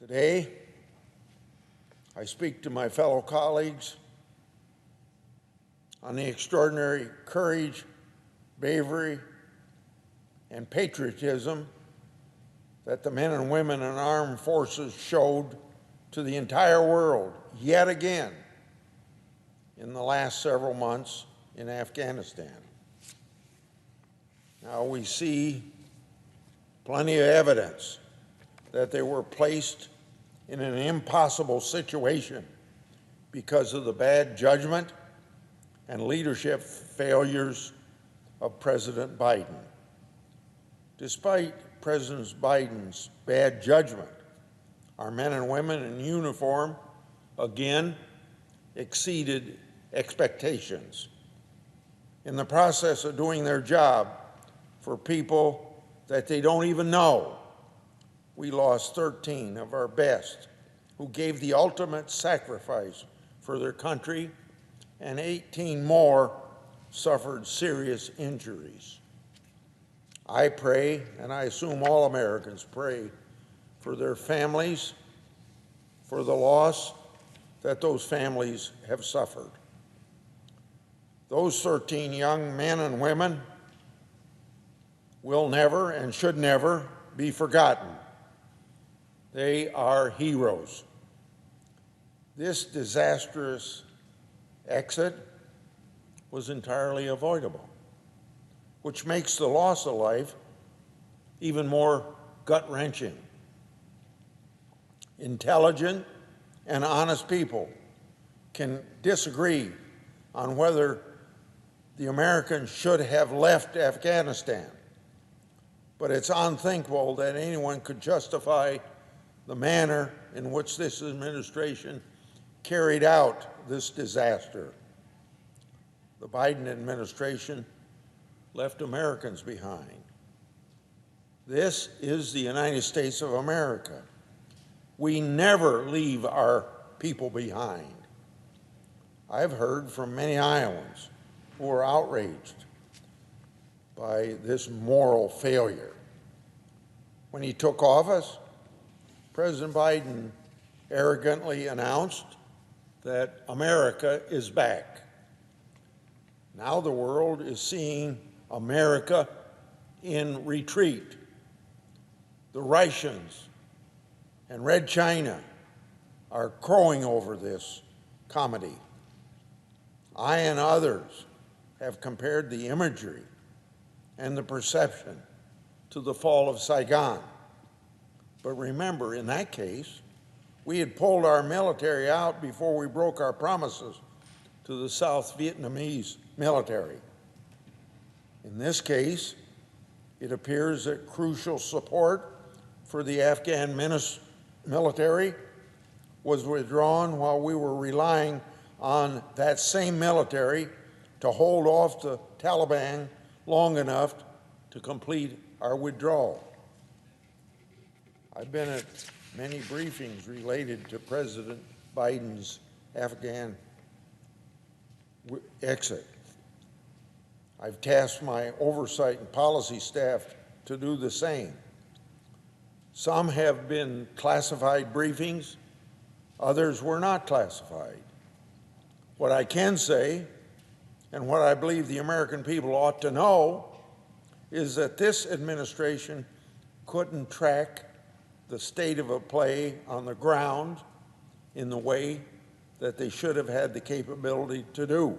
Today, I speak to my fellow colleagues on the extraordinary courage, bravery, and patriotism that the men and women in armed forces showed to the entire world yet again in the last several months in Afghanistan. Now we see plenty of evidence that they were placed in an impossible situation because of the bad judgment and leadership failures of President Biden. Despite President Biden's bad judgment, our men and women in uniform again exceeded expectations. In the process of doing their job for people that they don't even know, we lost 13 of our best who gave the ultimate sacrifice for their country, and 18 more suffered serious injuries. I pray, and I assume all Americans pray, for their families, for the loss that those families have suffered. Those 13 young men and women will never and should never be forgotten. They are heroes. This disastrous exit was entirely avoidable, which makes the loss of life even more gut-wrenching. Intelligent and honest people can disagree on whether the Americans should have left Afghanistan, but it's unthinkable that anyone could justify the manner in which this administration carried out this disaster. The Biden administration left Americans behind. This is the United States of America. We never leave our people behind. I've heard from many Iowans who are outraged by this moral failure. When he took office, President Biden arrogantly announced that America is back. Now the world is seeing America in retreat. The Russians and Red China are crowing over this comedy. I and others have compared the imagery and the perception to the fall of Saigon. But remember, in that case, we had pulled our military out before we broke our promises to the South Vietnamese military. In this case, it appears that crucial support for the Afghan military was withdrawn while we were relying on that same military to hold off the Taliban long enough to complete our withdrawal. I've been at many briefings related to President Biden's Afghan exit. I've tasked my oversight and policy staff to do the same. Some have been classified briefings, others were not classified. What I can say, and what I believe the American people ought to know, is that this administration couldn't track the state of play on the ground in the way that they should have had the capability to do.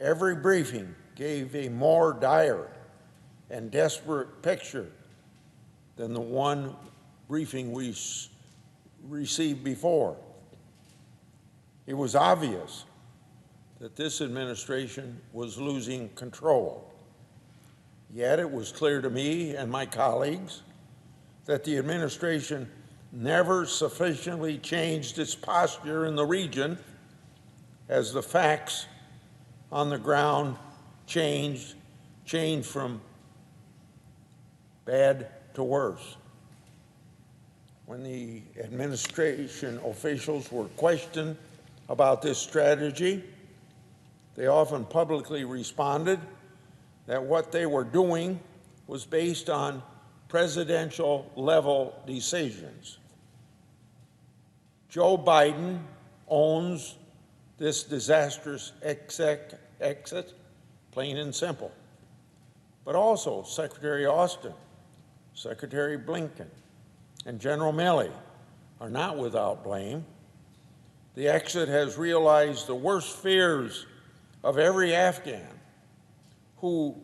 Every briefing gave a more dire and desperate picture than the one briefing we received before. It was obvious that this administration was losing control. Yet it was clear to me and my colleagues that the administration never sufficiently changed its posture in the region as the facts on the ground changed from bad to worse. When the administration officials were questioned about this strategy, they often publicly responded that what they were doing was based on presidential level decisions. Joe Biden owns this disastrous exit, plain and simple. But also Secretary Austin, Secretary Blinken, and General Milley are not without blame. The exit has realized the worst fears of every Afghan who,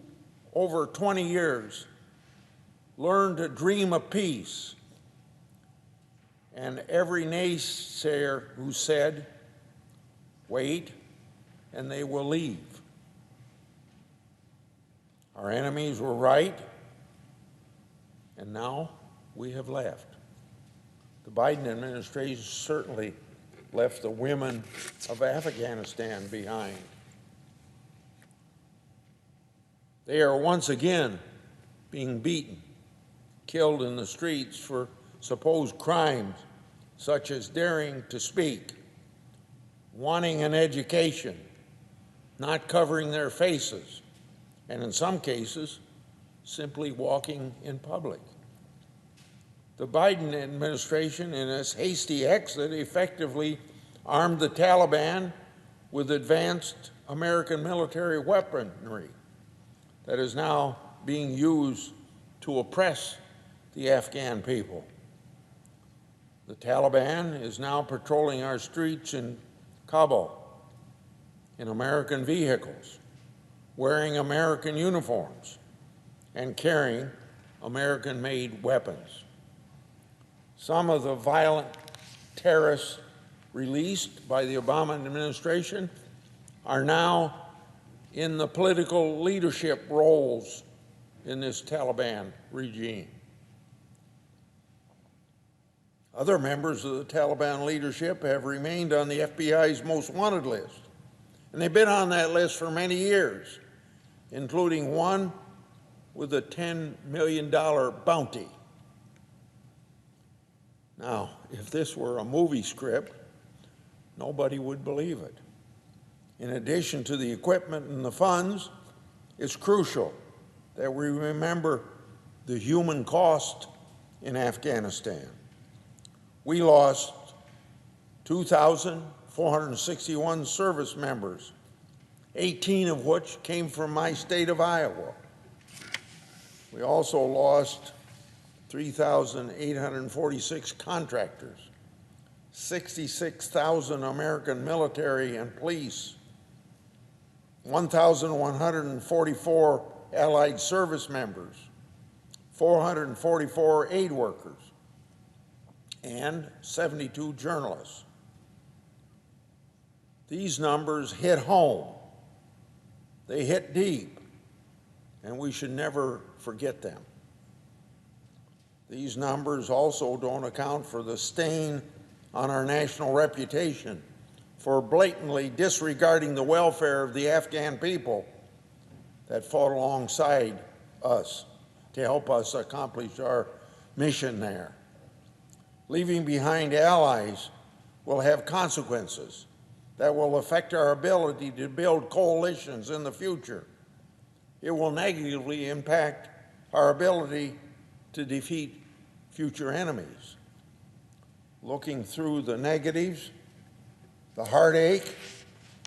over 20 years, learned to dream of peace, and every naysayer who said, wait, and they will leave. Our enemies were right, and now we have left. The Biden administration certainly left the women of Afghanistan behind. They are once again being beaten, killed in the streets for supposed crimes such as daring to speak, wanting an education, not covering their faces, and in some cases, simply walking in public. The Biden administration, in its hasty exit, effectively armed the Taliban with advanced American military weaponry that is now being used to oppress the Afghan people. The Taliban is now patrolling our streets in Kabul in American vehicles, wearing American uniforms, and carrying American-made weapons. Some of the violent terrorists released by the Obama administration are now in the political leadership roles in this Taliban regime. Other members of the Taliban leadership have remained on the FBI's most wanted list, and they've been on that list for many years, including one with a $10 million bounty. Now, if this were a movie script, nobody would believe it. In addition to the equipment and the funds, it's crucial that we remember the human cost in Afghanistan. We lost 2,461 service members, 18 of which came from my state of Iowa. We also lost 3,846 contractors, 66,000 American military and police, 1,144 allied service members, 444 aid workers, and 72 journalists. These numbers hit home. They hit deep, and we should never forget them. These numbers also don't account for the stain on our national reputation for blatantly disregarding the welfare of the Afghan people that fought alongside us to help us accomplish our mission there. Leaving behind allies will have consequences that will affect our ability to build coalitions in the future. It will negatively impact our ability to defeat future enemies. Looking through the negatives, the heartache,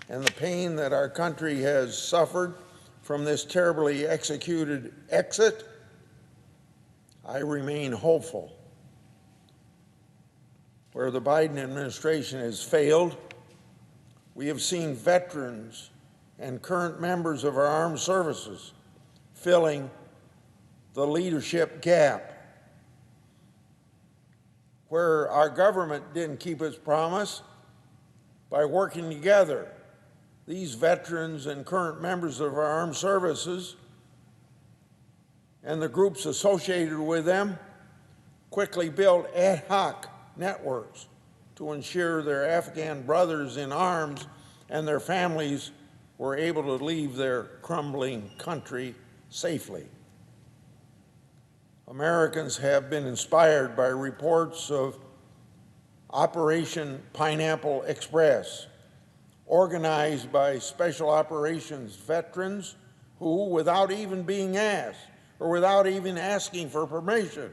and the pain that our country has suffered from this terribly executed exit, I remain hopeful. Where the Biden administration has failed, we have seen veterans and current members of our armed services filling the leadership gap. Where our government didn't keep its promise, by working together, these veterans and current members of our armed services and the groups associated with them quickly built ad hoc networks to ensure their Afghan brothers in arms and their families were able to leave their crumbling country safely. Americans have been inspired by reports of Operation Pineapple Express, organized by Special Operations veterans who, without even being asked, or without even asking for permission,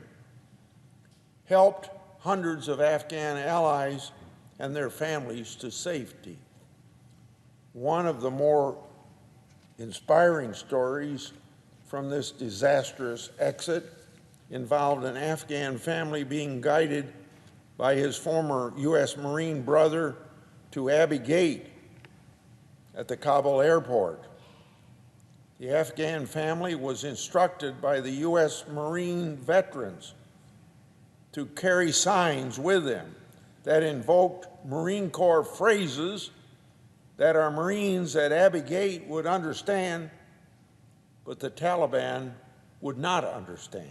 helped hundreds of Afghan allies and their families to safety. One of the more inspiring stories from this disastrous exit involved an Afghan family being guided by his former U.S. Marine brother to Abbey Gate at the Kabul airport. The Afghan family was instructed by the U.S. Marine veterans to carry signs with them that invoked Marine Corps phrases that our Marines at Abbey Gate would understand, but the Taliban would not understand.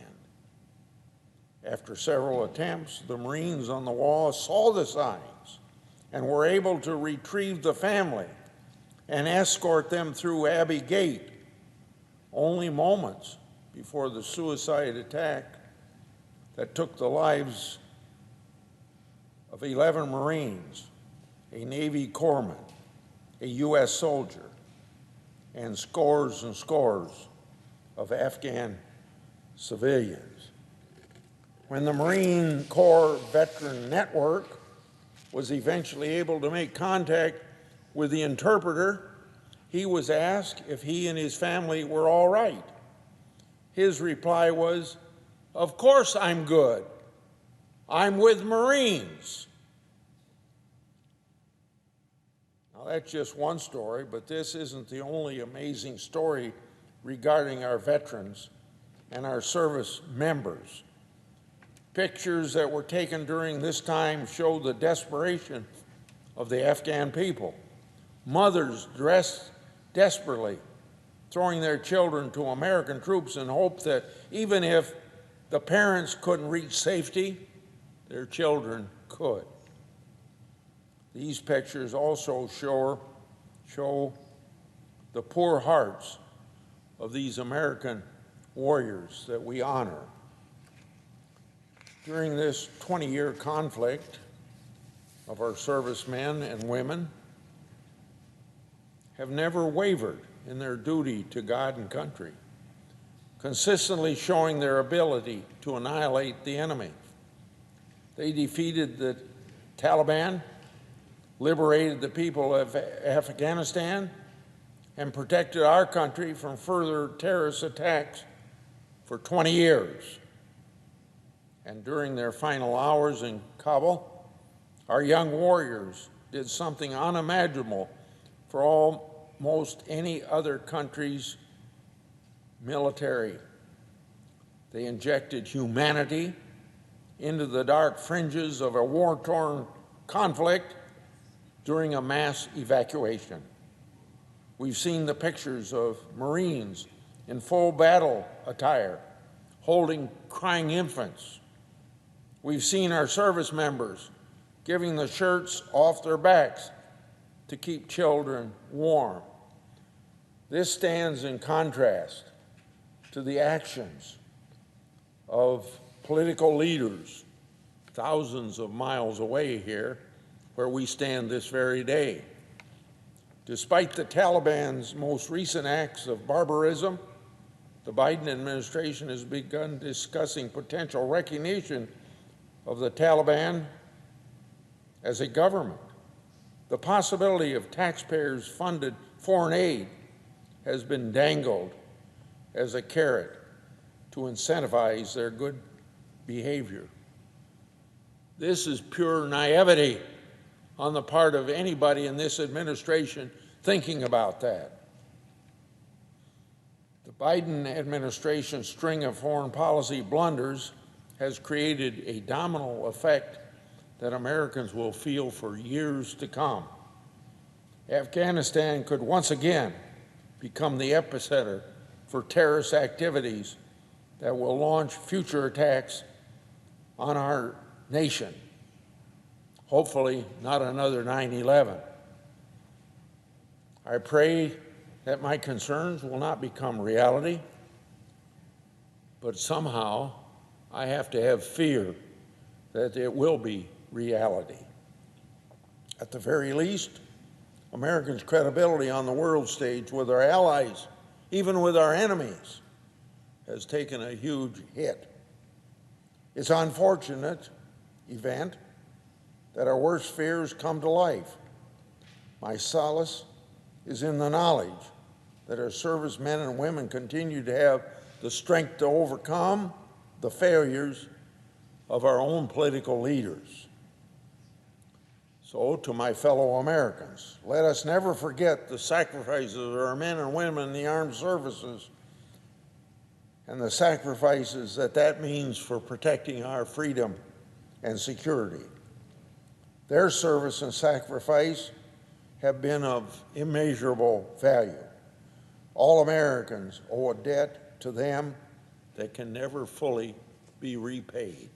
After several attempts, the Marines on the wall saw the signs and were able to retrieve the family and escort them through Abbey Gate, only moments before the suicide attack that took the lives of 11 Marines, a Navy corpsman, a U.S. soldier, and scores of Afghan civilians. When the Marine Corps Veteran Network was eventually able to make contact with the interpreter, he was asked if he and his family were all right. His reply was, "Of course I'm good. I'm with Marines." Now, that's just one story, but this isn't the only amazing story regarding our veterans and our service members. Pictures that were taken during this time show the desperation of the Afghan people. Mothers dressed desperately, throwing their children to American troops in hope that even if the parents couldn't reach safety, their children could. These pictures also show the poor hearts of these American warriors that we honor. During this 20-year conflict of our servicemen and women have never wavered in their duty to God and country, consistently showing their ability to annihilate the enemy. They defeated the Taliban, liberated the people of Afghanistan, and protected our country from further terrorist attacks for 20 years. And during their final hours in Kabul, our young warriors did something unimaginable for almost any other country's military. They injected humanity into the dark fringes of a war-torn conflict during a mass evacuation. We've seen the pictures of Marines in full battle attire, holding crying infants. We've seen our service members giving the shirts off their backs to keep children warm. This stands in contrast to the actions of political leaders thousands of miles away here, where we stand this very day. Despite the Taliban's most recent acts of barbarism, the Biden administration has begun discussing potential recognition of the Taliban as a government. The possibility of taxpayers-funded foreign aid has been dangled as a carrot to incentivize their good behavior. This is pure naivety on the part of anybody in this administration thinking about that. The Biden administration's string of foreign policy blunders has created a domino effect that Americans will feel for years to come. Afghanistan could once again become the epicenter for terrorist activities that will launch future attacks on our nation. Hopefully not another 9/11. I pray that my concerns will not become reality, but somehow I have to have fear that it will be reality. At the very least, Americans' credibility on the world stage with our allies, even with our enemies, has taken a huge hit. It's an unfortunate event that our worst fears come to life. My solace is in the knowledge that our servicemen and women continue to have the strength to overcome the failures of our own political leaders. So, to my fellow Americans, let us never forget the sacrifices of our men and women in the armed services and the sacrifices that means for protecting our freedom and security. Their service and sacrifice have been of immeasurable value. All Americans owe a debt to them that can never fully be repaid.